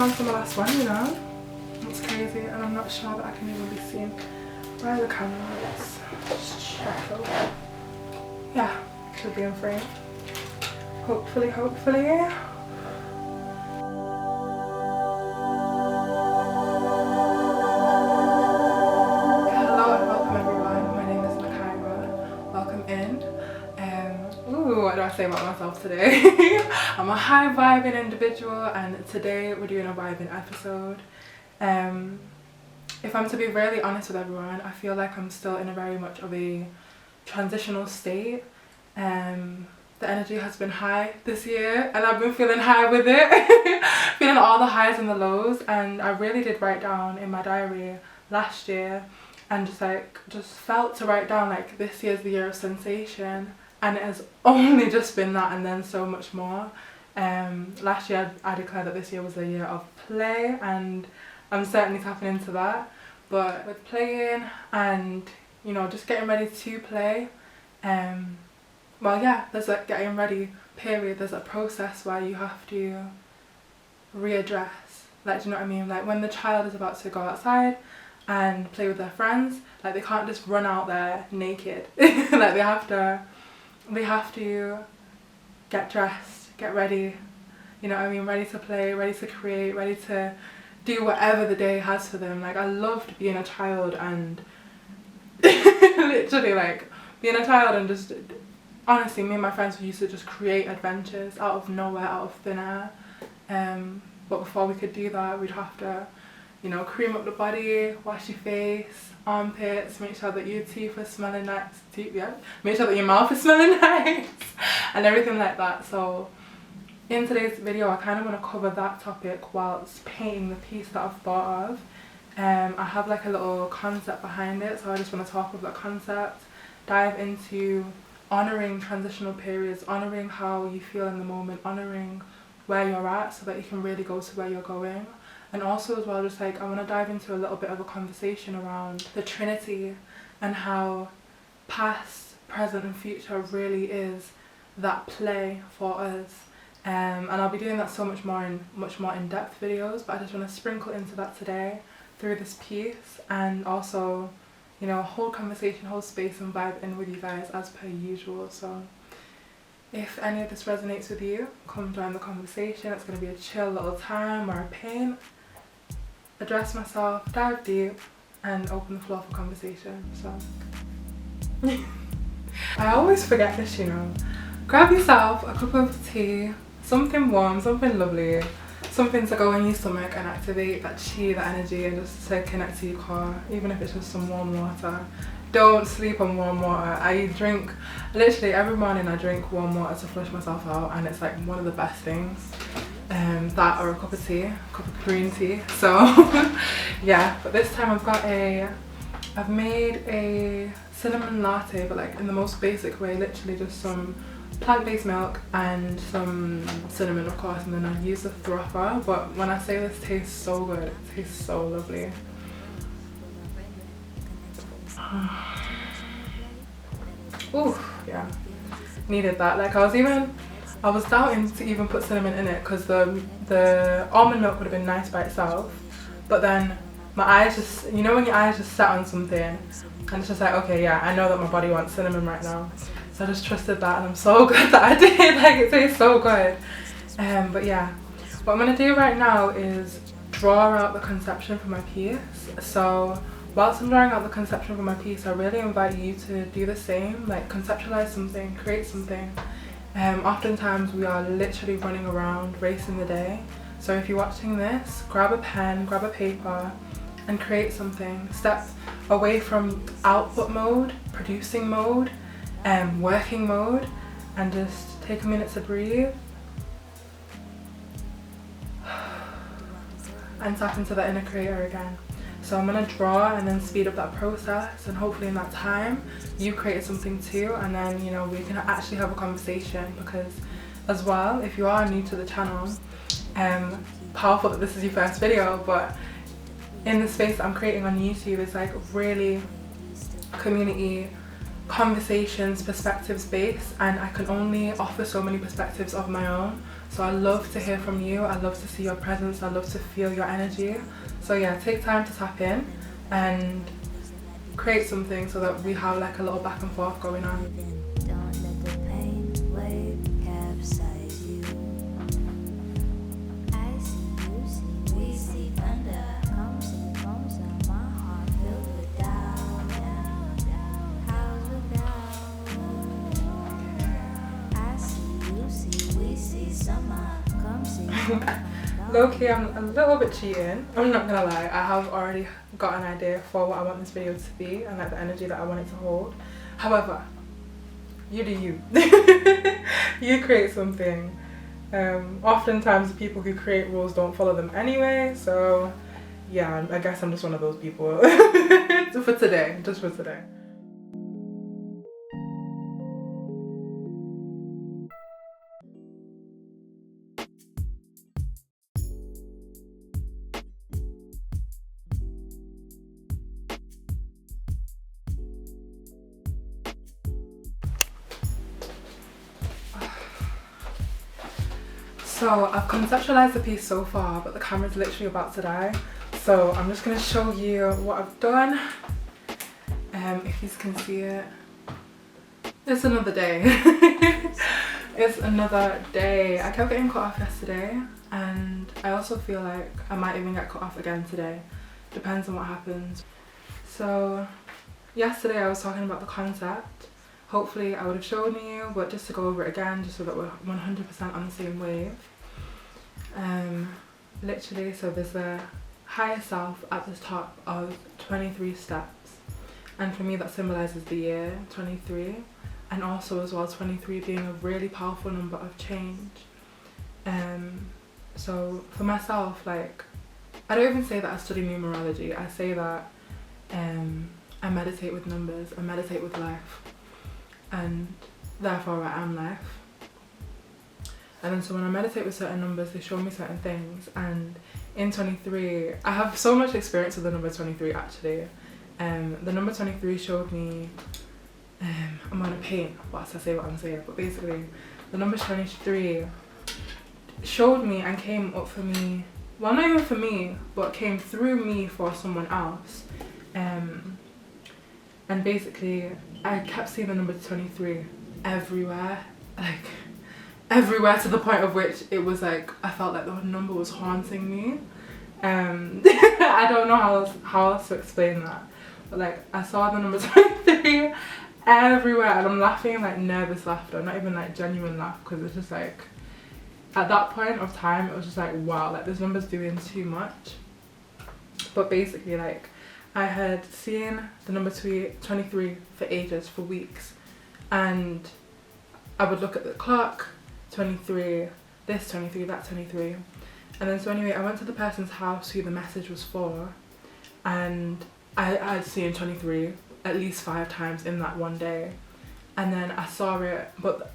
On to my last one, you know. It's crazy, and I'm not sure that I can even be seen by the camera. Let's just check over. Yeah, should be in frame. Hopefully. What do I say about myself today? I'm a high vibing individual, and today we're doing a vibing episode. If I'm to be really honest with everyone, I feel like I'm still in a very much of a transitional state. The energy has been high this year and I've been feeling high with it. Feeling all the highs and the lows, and I really did write down in my diary last year and just felt to write down like this year's the year of sensation. And it has only just been that and then so much more. Last year I declared that this year was a year of play, and I'm certainly tapping into that. But with playing and, you know, just getting ready to play, well yeah, there's a getting ready period, there's a process where you have to readdress. Like, do you know what I mean? Like when the child is about to go outside and play with their friends, like they can't just run out there naked. Like they have to get dressed, get ready, you know what I mean, ready to play, ready to create, ready to do whatever the day has for them. Like I loved being a child and literally like being a child and just, honestly, me and my friends used to just create adventures out of nowhere, out of thin air. But before we could do that, we'd have to, you know, cream up the body, wash your face, armpits, make sure that your teeth are smelling nice, make sure that your mouth is smelling nice, and everything like that. So in today's video I kind of want to cover that topic whilst painting the piece that I've thought of. I have like a little concept behind it, so I just want to talk with that concept, dive into honouring transitional periods, honouring how you feel in the moment, honouring where you're at so that you can really go to where you're going. And also as well, just like I want to dive into a little bit of a conversation around the Trinity and how past, present and future really is that play for us. And I'll be doing that so much more in depth videos, but I just want to sprinkle into that today through this piece, and also, you know, hold conversation, hold space and vibe in with you guys as per usual. So if any of this resonates with you, come join the conversation. It's going to be a chill little time where I paint, address myself, dive deep and open the floor for conversation. So I always forget this, you know. Grab yourself a cup of tea, something warm, something lovely, something to go in your stomach and activate that chi, that energy, and just to connect to your core, even if it's just some warm water. Don't sleep on warm water. I drink, literally every morning I drink warm water to flush myself out, and it's like one of the best things. That or a cup of tea, a cup of green tea. So yeah, but this time I've made a cinnamon latte, but like in the most basic way, literally just some plant-based milk and some cinnamon of course, and then I use a frother. But when I say this tastes so good, it tastes so lovely. Ooh, yeah, needed that. Like I was doubting to even put cinnamon in it because the almond milk would have been nice by itself, but then my eyes just, you know when your eyes just set on something and it's just like, okay, yeah, I know that my body wants cinnamon right now, so I just trusted that, and I'm so glad that I did. Like it tastes so good. But yeah, what I'm gonna do right now is draw out the conception for my piece. So whilst I'm drawing out the conception for my piece, I really invite you to do the same, like conceptualize something, create something. Oftentimes we are literally running around racing the day, so if you're watching this, grab a pen, grab a paper and create something. Step away from output mode, producing mode, working mode, and just take a minute to breathe and tap into the inner creator again. So I'm going to draw and then speed up that process, and hopefully in that time you created something too, and then, you know, we can actually have a conversation. Because as well, if you are new to the channel, powerful that this is your first video, but in the space that I'm creating on YouTube is like really community conversations, perspectives based, and I can only offer so many perspectives of my own. So I love to hear from you, I love to see your presence, I love to feel your energy. So yeah, take time to tap in and create something so that we have like a little back and forth going on. Don't let the pain wave capsize you. I see, we see thunder comes and goes on my heart filled with doubt. House without. I see, you see, we see summer comes and Low-key, I'm a little bit cheating, I'm not gonna lie. I have already got an idea for what I want this video to be and like the energy that I want it to hold. However, you do you. You create something. Oftentimes the people who create rules don't follow them anyway, so yeah, I guess I'm just one of those people. For today, just for today. So I've conceptualized the piece so far, but the camera's literally about to die. So I'm just gonna show you what I've done. If you can see it, it's another day. It's another day. I kept getting cut off yesterday, and I also feel like I might even get cut off again today. Depends on what happens. So yesterday I was talking about the concept. Hopefully I would have shown you, but just to go over it again, just so that we're 100% on the same wave. Literally, so there's a higher self at the top of 23 steps, and for me that symbolizes the year 23, and also as well 23 being a really powerful number of change. So for myself, like, I don't even say that I study numerology, I say that I meditate with numbers, I meditate with life, and therefore I am life. And then so when I meditate with certain numbers, they show me certain things, and in 23, I have so much experience with the number 23 actually. The number 23 showed me, I'm gonna paint whilst I say what I'm saying, but basically the number 23 showed me and came up for me, well not even for me, but came through me for someone else. And basically I kept seeing the number 23 everywhere, like everywhere, to the point of which it was like I felt like the number was haunting me. I don't know how else to explain that, but like I saw the number 23 everywhere, and I'm laughing like nervous laughter, not even like genuine laugh, because it's just like at that point of time it was just like wow, like this number's doing too much. But basically, like, I had seen the number 23 for ages, for weeks, and I would look at the clock, 23, this 23, that 23. And then so anyway, I went to the person's house who the message was for, and I had seen 23 at least 5 times in that one day. And then I saw it, but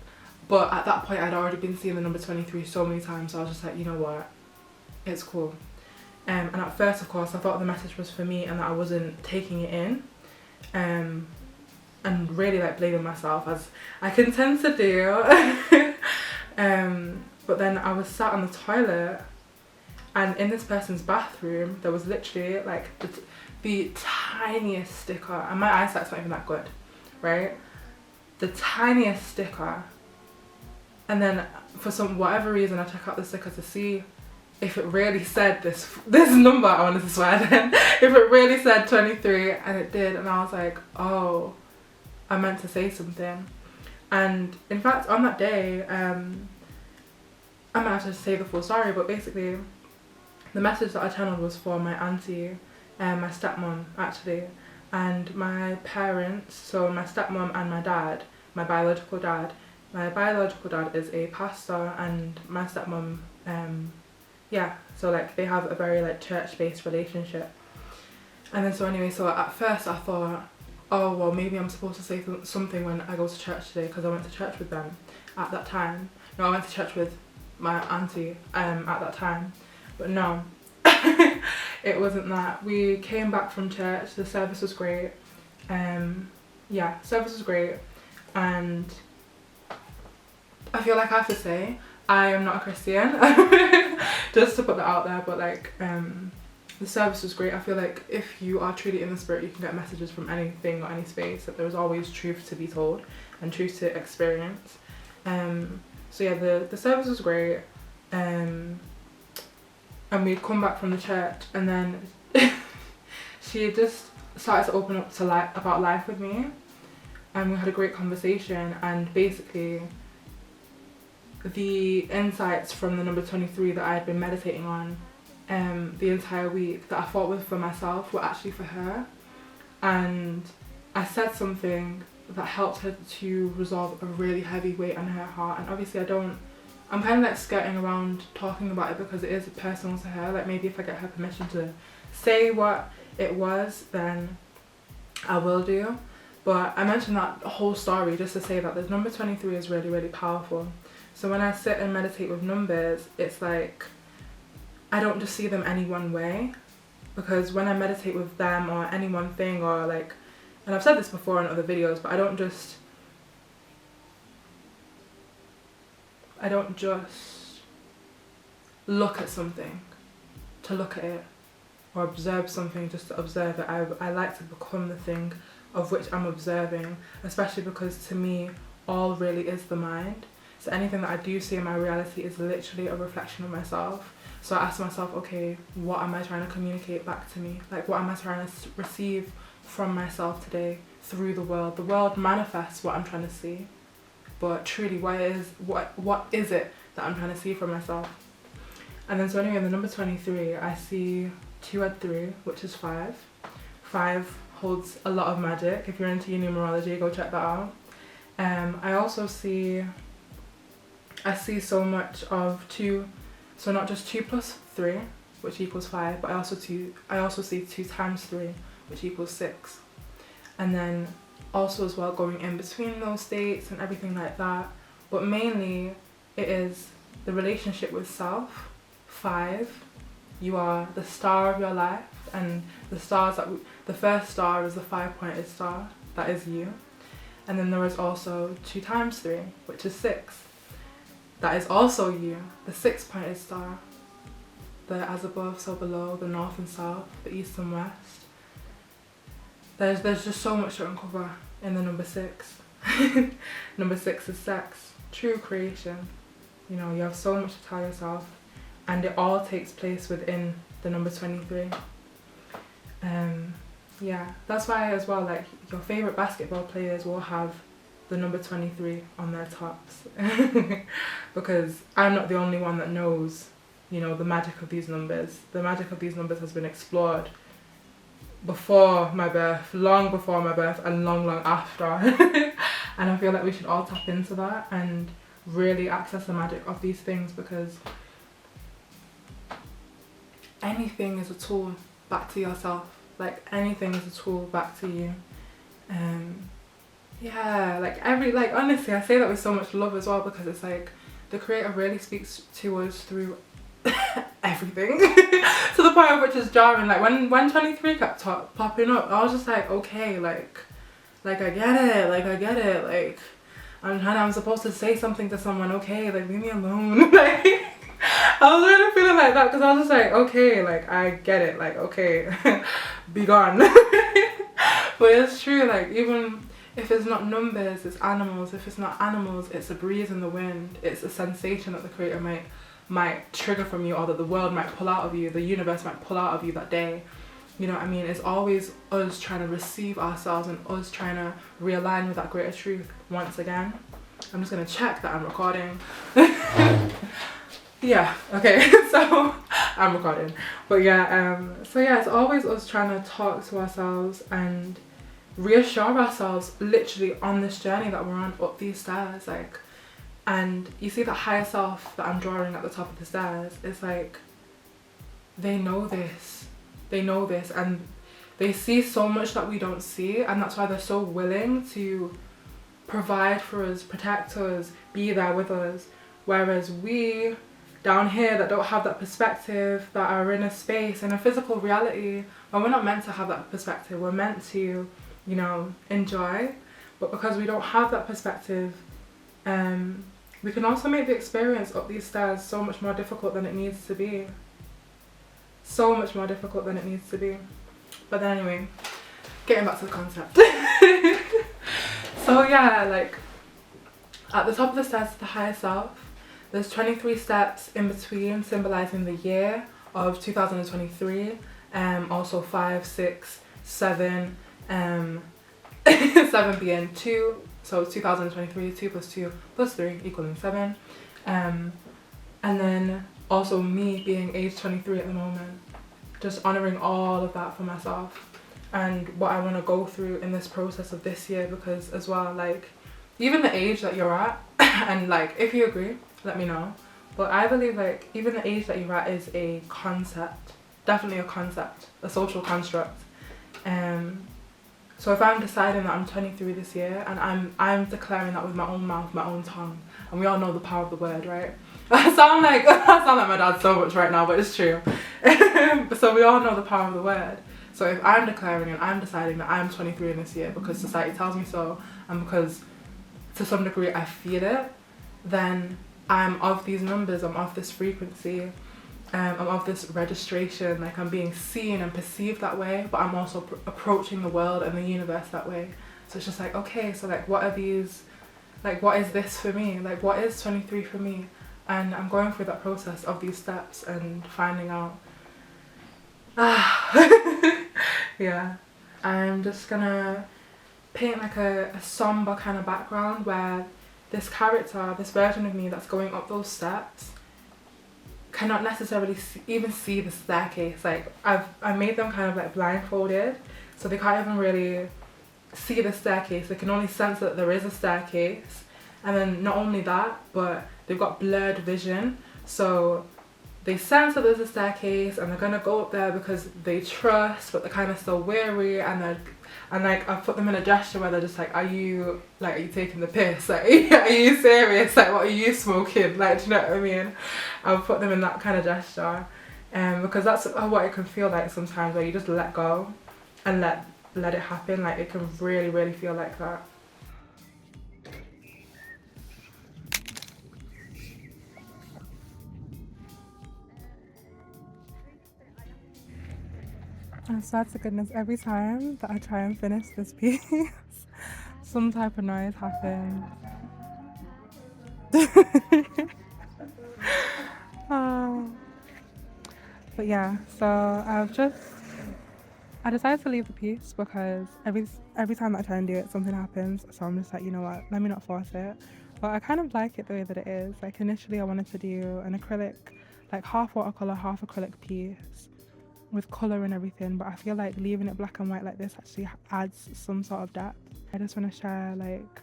at that point I'd already been seeing the number 23 so many times, so I was just like, you know what, it's cool. And at first, of course, I thought the message was for me and that I wasn't taking it in, and really like blaming myself, as I can tend to do. But then I was sat on the toilet, and in this person's bathroom there was literally like the tiniest sticker, and my eyesight's not even that good, right? The tiniest sticker, and then for whatever reason I took out the sticker to see if it really said this number. I wanted to swear then. If it really said 23, and it did, and I was like, oh, I meant to say something. And in fact on that day, I might have to say the full story, but basically the message that I channeled was for my auntie and my stepmom actually, and my parents, so my stepmom and my dad, my biological dad. My biological dad is a pastor, and my stepmom, yeah, so like they have a very like church-based relationship. And then so anyway, so at first I thought, oh well, maybe I'm supposed to say something when I go to church today, because I went to church with them at that time. No, I went to church with my auntie at that time, but no. It wasn't that. We came back from church, the service was great. Yeah, service was great, and I feel like I have to say I am not a Christian, just to put that out there, but like the service was great. I feel like if you are truly in the spirit, you can get messages from anything or any space, that there is always truth to be told and truth to experience. So yeah, the service was great, and we'd come back from the church, and then she just started to open up to about life with me, and we had a great conversation. And basically the insights from the number 23 that I had been meditating on the entire week, that I thought was for myself, were actually for her. And I said something that helped her to resolve a really heavy weight on her heart. And obviously I'm kind of like skirting around talking about it because it is personal to her. Like maybe if I get her permission to say what it was, then I will do. But I mentioned that whole story just to say that the number 23 is really, really powerful. So when I sit and meditate with numbers, it's like I don't just see them any one way, because when I meditate with them or any one thing, or like, and I've said this before in other videos, but I don't just look at something to look at it, or observe something just to observe it. I like to become the thing of which I'm observing, especially because to me all really is the mind. So anything that I do see in my reality is literally a reflection of myself. So I ask myself, okay, what am I trying to communicate back to me? Like, what am I trying to receive from myself today through the world? The world manifests what I'm trying to see, but truly what is it that I'm trying to see for myself? And then so anyway, in the number 23, I see 2 and 3, which is 5. 5 holds a lot of magic. If you're into your numerology, go check that out. I see so much of 2, so not just 2 plus 3, which equals 5, but I also see 2 times 3, which equals 6. And then also as well going in between those states and everything like that. But mainly it is the relationship with self. 5, you are the star of your life, and the first star is the 5-pointed star, that is you. And then there is also 2 times 3, which is 6. That is also you, the 6-pointed star, the as above, so below, the north and south, the east and west. There's just so much to uncover in the number 6. Number 6 is sex, true creation. You know, you have so much to tell yourself, and it all takes place within the number 23. Yeah, that's why as well, like, your favorite basketball players will have the number 23 on their tops. Because I'm not the only one that knows, you know, the magic of these numbers. The magic of these numbers has been explored before my birth, long before my birth, and long after. And I feel like we should all tap into that and really access the magic of these things, because anything is a tool back to yourself. Like, anything is a tool back to you. Yeah, like honestly, I say that with so much love as well, because it's like the creator really speaks to us through everything. To the point of which is jarring. Like when 23 kept popping up, I was just like, okay, like I get it, like I'm supposed to say something to someone, okay, like leave me alone. Like I was really feeling like that, because I was just like, okay, like I get it, like okay, be gone. But it's true, like even if it's not numbers, it's animals. If it's not animals, it's a breeze in the wind. It's a sensation that the creator might trigger from you, or that the world might pull out of you, the universe might pull out of you that day. You know what I mean? It's always us trying to receive ourselves and us trying to realign with that greater truth once again. I'm just going to check that I'm recording. Yeah, okay, so I'm recording. But yeah, so yeah, it's always us trying to talk to ourselves and reassure ourselves literally on this journey that we're on up these stairs. Like, and you see that higher self that I'm drawing at the top of the stairs, it's like they know this, and they see so much that we don't see, and that's why they're so willing to provide for us, protect us, be there with us. Whereas we down here that don't have that perspective, that are in a space, in a physical reality, well, we're not meant to have that perspective. We're meant to, you know, enjoy, but because we don't have that perspective, we can also make the experience up these stairs so much more difficult than it needs to be. So much more difficult than it needs to be. But then anyway, getting back to the concept. So yeah, like at the top of the stairs is the higher self. There's 23 steps in between, symbolizing the year of 2023. Also 5, 6, 7, 7 being 2. So 2023, 2 plus 2 plus 3 equaling 7. And then also me being age 23 at the moment. Just honouring all of that for myself. And what I want to go through in this process of this year, because as well, like, even the age that you're at, and like, if you agree, let me know. But I believe like, even the age that you're at is a concept, definitely a concept, a social construct. So if I'm deciding that I'm 23 this year, and I'm declaring that with my own mouth, my own tongue, and we all know the power of the word, right? I sound like my dad so much right now, but it's true. So we all know the power of the word. So if I'm declaring and I'm deciding that I'm 23 in this year because society tells me so, and because to some degree I feel it, then I'm of these numbers, I'm of this frequency, I'm of this registration, like I'm being seen and perceived that way, but I'm also approaching the world and the universe that way. So it's just like, okay, so like what are these, like what is this for me? Like what is 23 for me? And I'm going through that process of these steps and finding out. Yeah, I'm just gonna paint like a somber kind of background where this character, this version of me that's going up those steps cannot necessarily even see the staircase. Like I made them kind of like blindfolded, so they can't even really see the staircase. They can only sense that there is a staircase, and then not only that, but they've got blurred vision, so they sense that there's a staircase and they're gonna go up there because they trust, but they're kind of still weary, and like I've put them in a gesture where they're just like, are you taking the piss? Like, are you serious? Like, what are you smoking? Like, do you know what I mean? I'll put them in that kind of gesture, because that's what it can feel like sometimes, where you just let go and let it happen. Like, it can really, really feel like that. I swear to goodness, every time that I try and finish this piece, some type of noise happens. But yeah, so I decided to leave the piece because every time that I try and do it, something happens. So I'm just like, you know what, let me not force it. But I kind of like it the way that it is. Like initially I wanted to do an acrylic, like half watercolor, half acrylic piece with colour and everything, but I feel like leaving it black and white like this actually adds some sort of depth. I just want to share like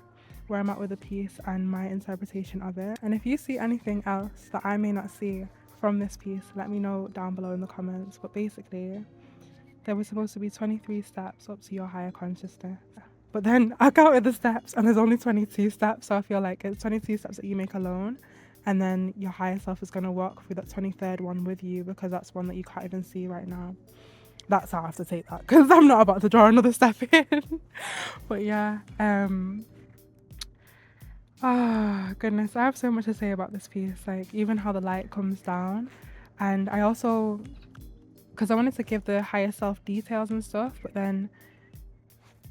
where I'm at with the piece and my interpretation of it. And if you see anything else that I may not see from this piece, let me know down below in the comments. But basically, there was supposed to be 23 steps up to your higher consciousness. But then I counted the steps and there's only 22 steps, so I feel like it's 22 steps that you make alone. And then your higher self is going to walk through that 23rd one with you, because that's one that you can't even see right now. That's how I have to take that, because I'm not about to draw another step in. But yeah, goodness, I have so much to say about this piece. Like even how the light comes down. And I also, because I wanted to give the higher self details and stuff, but then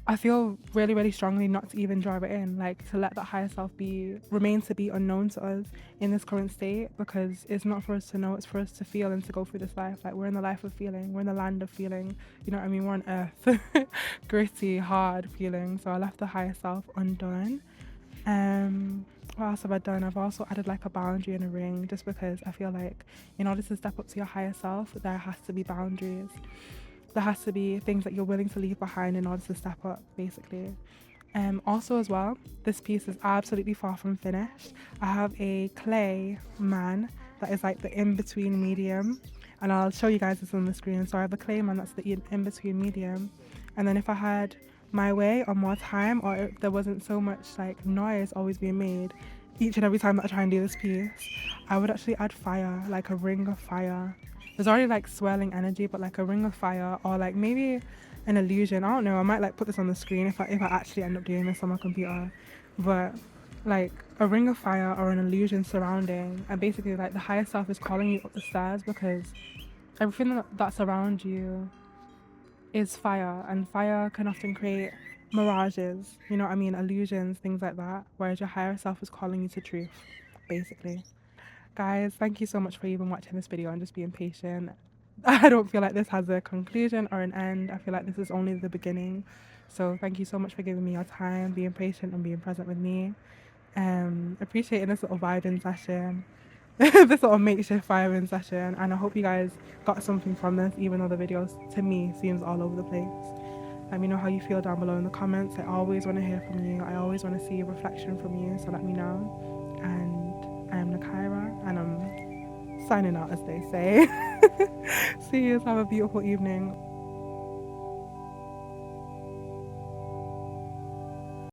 I feel really, really strongly not to even draw it in, like to let that higher self remain to be unknown to us in this current state, because it's not for us to know, it's for us to feel and to go through this life. Like we're in the life of feeling, we're in the land of feeling, you know what I mean? We're on earth, gritty, hard feeling. So I left the higher self undone. What else have I done? I've also added like a boundary and a ring, just because I feel like in order to step up to your higher self, there has to be boundaries. There has to be things that you're willing to leave behind in order to step up, basically. Also as well, this piece is absolutely far from finished. I have a clay man that is like the in-between medium, and I'll show you guys this on the screen. So I have a clay man that's the in-between medium, and then if I had my way or more time, or if there wasn't so much like noise always being made each and every time that I try and do this piece, I would actually add fire, like a ring of fire. There's already like swirling energy, but like a ring of fire, or like maybe an illusion. I don't know, I might like put this on the screen if I actually end up doing this on my computer. But like a ring of fire or an illusion surrounding, and basically like the higher self is calling you up the stairs because everything that's around you is fire, and fire can often create mirages, you know what I mean, illusions, things like that, whereas your higher self is calling you to truth, basically. Guys, thank you so much for even watching this video and just being patient. I don't feel like this has a conclusion or an end. I feel like this is only the beginning. So thank you so much for giving me your time, being patient and being present with me. Appreciating this little vibing session, this little makeshift vibing session, and I hope you guys got something from this, even though the video to me seems all over the place. Let me know how you feel down below in the comments. I always want to hear from you. I always want to see a reflection from you, so let me know. And I am Nakaira, and I'm signing out, as they say. See you. Have a beautiful evening.